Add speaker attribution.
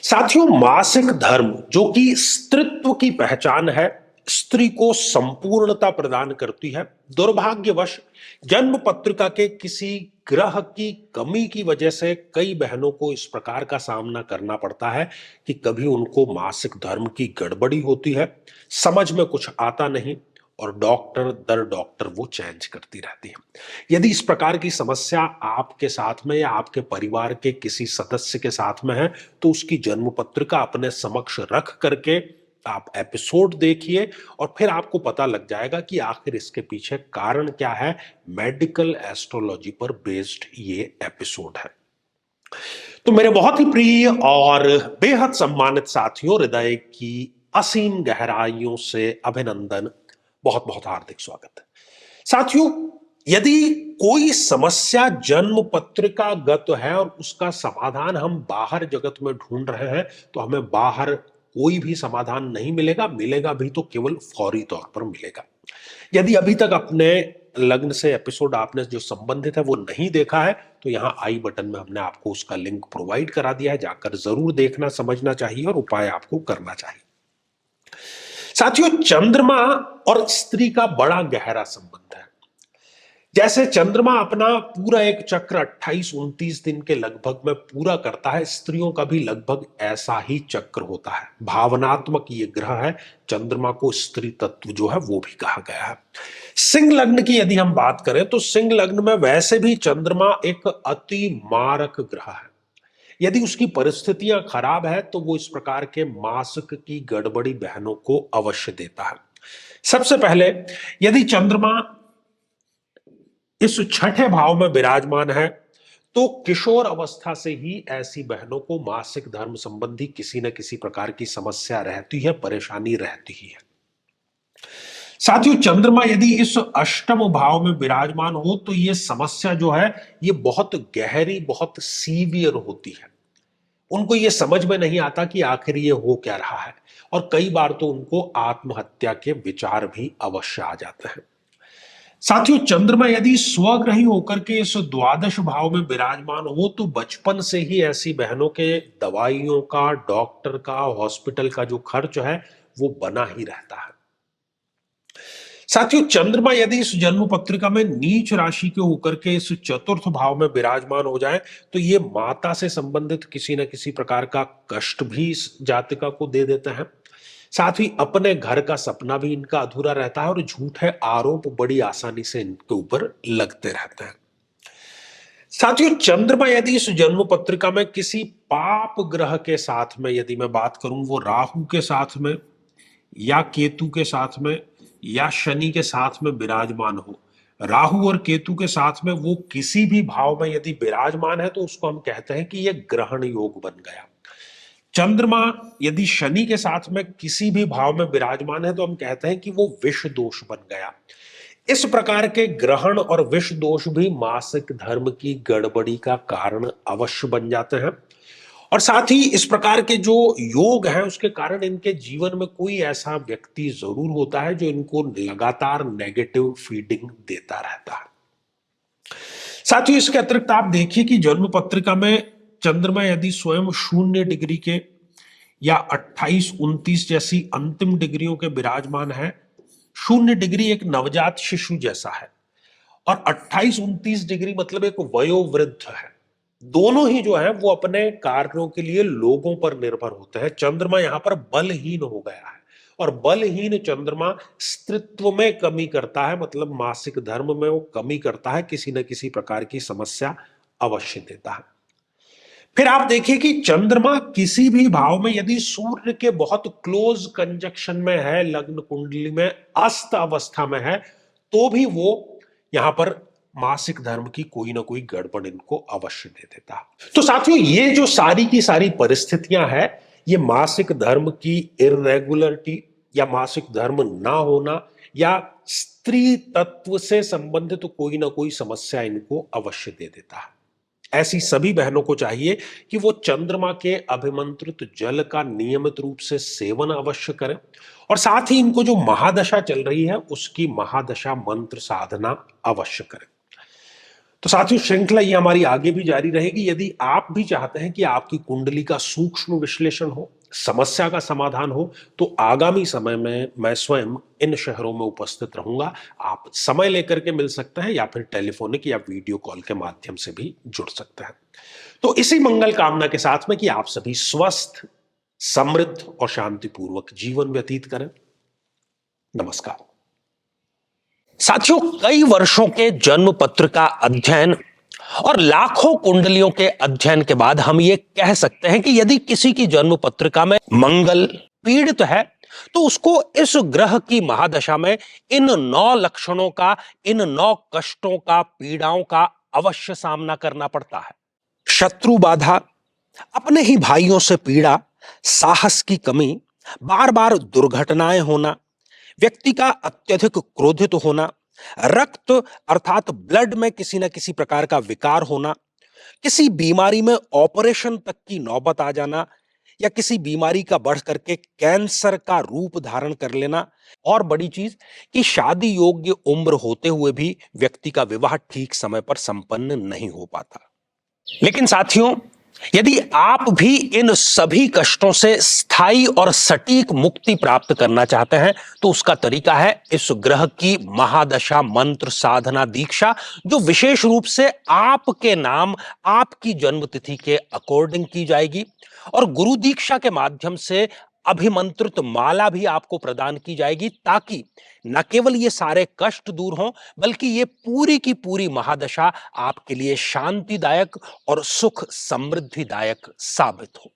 Speaker 1: साथियों, मासिक धर्म जो कि स्त्रीत्व की पहचान है, स्त्री को संपूर्णता प्रदान करती है। दुर्भाग्यवश जन्म पत्रिका के किसी ग्रह की कमी की वजह से कई बहनों को इस प्रकार का सामना करना पड़ता है कि कभी उनको मासिक धर्म की गड़बड़ी होती है, समझ में कुछ आता नहीं और डॉक्टर दर डॉक्टर वो चेंज करती रहती है। यदि इस प्रकार की समस्या आपके साथ में या आपके परिवार के किसी सदस्य के साथ में है, तो उसकी जन्म पत्रिका अपने समक्ष रख करके आप एपिसोड देखिए और फिर आपको पता लग जाएगा कि आखिर इसके पीछे कारण क्या है। मेडिकल एस्ट्रोलॉजी पर बेस्ड ये एपिसोड है। तो मेरे बहुत ही प्रिय और बेहद सम्मानित साथियों, हृदय की असीम गहराइयों से अभिनंदन, बहुत बहुत हार्दिक स्वागत है। साथियों, यदि कोई समस्या जन्म पत्रिका गत है और उसका समाधान हम बाहर जगत में ढूंढ रहे हैं, तो हमें बाहर कोई भी समाधान नहीं मिलेगा। मिलेगा भी तो केवल फौरी तौर पर मिलेगा। यदि अभी तक अपने लग्न से एपिसोड आपने जो संबंधित है वो नहीं देखा है, तो यहां आई बटन में हमने आपको उसका लिंक प्रोवाइड करा दिया है। जाकर जरूर देखना, समझना चाहिए और उपाय आपको करना चाहिए। साथियों, चंद्रमा और स्त्री का बड़ा गहरा संबंध है। जैसे चंद्रमा अपना पूरा एक चक्र 28-29 दिन के लगभग में पूरा करता है, स्त्रियों का भी लगभग ऐसा ही चक्र होता है। भावनात्मक ये ग्रह है। चंद्रमा को स्त्री तत्व जो है वो भी कहा गया है। सिंह लग्न की यदि हम बात करें तो सिंह लग्न में वैसे भी चंद्रमा एक अति मारक ग्रह है। यदि उसकी परिस्थितियां खराब है तो वो इस प्रकार के मासिक की गड़बड़ी बहनों को अवश्य देता है। सबसे पहले, यदि चंद्रमा इस छठे भाव में विराजमान है तो किशोर अवस्था से ही ऐसी बहनों को मासिक धर्म संबंधी किसी न किसी प्रकार की समस्या रहती है, परेशानी रहती ही है। साथियों, चंद्रमा यदि इस अष्टम भाव में विराजमान हो तो यह समस्या जो है ये बहुत गहरी, बहुत सीवियर होती है। उनको ये समझ में नहीं आता कि आखिर ये हो क्या रहा है और कई बार तो उनको आत्महत्या के विचार भी अवश्य आ जाते हैं। साथियों, चंद्रमा यदि स्वग्रही होकर के इस द्वादश भाव में विराजमान हो तो बचपन से ही ऐसी बहनों के दवाइयों का, डॉक्टर का, हॉस्पिटल का जो खर्च है वो बना ही रहता है। साथियों, चंद्रमा यदि इस जन्म पत्रिका में नीच राशि के होकर के इस चतुर्थ भाव में विराजमान हो जाए तो ये माता से संबंधित किसी न किसी प्रकार का कष्ट भी इस जातिका को दे देते हैं। साथ ही अपने घर का सपना भी इनका अधूरा रहता है और झूठे आरोप बड़ी आसानी से इनके ऊपर लगते रहते हैं। साथियों, चंद्रमा यदि इस जन्म पत्रिका में किसी पाप ग्रह के साथ में, यदि मैं बात करूं वो राहु के साथ में या केतु के साथ में या शनि के साथ में विराजमान हो, राहु और केतु के साथ में वो किसी भी भाव में यदि विराजमान है तो उसको हम कहते हैं कि यह ग्रहण योग बन गया। चंद्रमा यदि शनि के साथ में किसी भी भाव में विराजमान है तो हम कहते हैं कि वो विष दोष बन गया। इस प्रकार के ग्रहण और विष दोष भी मासिक धर्म की गड़बड़ी का कारण अवश्य बन जाते हैं। और साथ ही इस प्रकार के जो योग हैं उसके कारण इनके जीवन में कोई ऐसा व्यक्ति जरूर होता है जो इनको लगातार नेगेटिव फीडिंग देता रहता है। साथियों, इसके अतिरिक्त आप देखिए कि जन्म पत्रिका में चंद्रमा यदि स्वयं 0 डिग्री के या 28-29 जैसी अंतिम डिग्रियों के विराजमान है, 0 डिग्री एक नवजात शिशु जैसा है और 28-29 डिग्री मतलब एक वयोवृद्ध है। दोनों ही जो है वो अपने कार्यों के लिए लोगों पर निर्भर होते हैं। चंद्रमा यहां पर बलहीन हो गया है और बलहीन चंद्रमा स्त्रीत्व में कमी करता है, मतलब मासिक धर्म में वो कमी करता है, किसी न किसी प्रकार की समस्या अवश्य देता है। फिर आप देखिए कि चंद्रमा किसी भी भाव में यदि सूर्य के बहुत क्लोज कंजक्शन में है, लग्न कुंडली में अस्त अवस्था में है, तो भी वो यहां पर मासिक धर्म की कोई ना कोई गड़बड़ इनको अवश्य दे देता है। तो साथियों, ये जो सारी की सारी परिस्थितियां हैं, ये मासिक धर्म की इरेगुलरिटी या मासिक धर्म ना होना या स्त्री तत्व से संबंधित तो कोई ना कोई समस्या इनको अवश्य दे देता है। ऐसी सभी बहनों को चाहिए कि वो चंद्रमा के अभिमंत्रित जल का नियमित रूप से सेवन अवश्य करें और साथ ही इनको जो महादशा चल रही है उसकी महादशा मंत्र साधना अवश्य करें। तो साथियों, श्रृंखला ये हमारी आगे भी जारी रहेगी। यदि आप भी चाहते हैं कि आपकी कुंडली का सूक्ष्म विश्लेषण हो, समस्या का समाधान हो, तो आगामी समय में मैं स्वयं इन शहरों में उपस्थित रहूंगा। आप समय लेकर के मिल सकते हैं या फिर टेलीफोनिक या वीडियो कॉल के माध्यम से भी जुड़ सकते हैं। तो इसी मंगल कामना के साथ में कि आप सभी स्वस्थ, समृद्ध और शांतिपूर्वक जीवन व्यतीत करें। नमस्कार। साथियों, कई वर्षों के जन्म पत्र का अध्ययन और लाखों कुंडलियों के अध्ययन के बाद हम ये कह सकते हैं कि यदि किसी की जन्म पत्रिका में मंगल पीड़ित है तो उसको इस ग्रह की महादशा में इन 9 लक्षणों का, इन 9 कष्टों का, पीड़ाओं का अवश्य सामना करना पड़ता है। शत्रु बाधा, अपने ही भाइयों से पीड़ा, साहस की कमी, बार बार दुर्घटनाएं होना, व्यक्ति का अत्यधिक क्रोधित होना, रक्त अर्थात ब्लड में किसी न किसी प्रकार का विकार होना, किसी बीमारी में ऑपरेशन तक की नौबत आ जाना, या किसी बीमारी का बढ़ करके कैंसर का रूप धारण कर लेना, और बड़ी चीज कि शादी योग्य उम्र होते हुए भी व्यक्ति का विवाह ठीक समय पर संपन्न नहीं हो पाता। लेकिन साथियों, यदि आप भी इन सभी कष्टों से स्थायी और सटीक मुक्ति प्राप्त करना चाहते हैं तो उसका तरीका है इस ग्रह की महादशा मंत्र साधना दीक्षा, जो विशेष रूप से आपके नाम, आपकी जन्मतिथि के अकॉर्डिंग की जाएगी। और गुरु दीक्षा के माध्यम से अभिमंत्रित माला भी आपको प्रदान की जाएगी, ताकि न केवल ये सारे कष्ट दूर हों, बल्कि ये पूरी की पूरी महादशा आपके लिए शांतिदायक और सुख समृद्धिदायक साबित हो।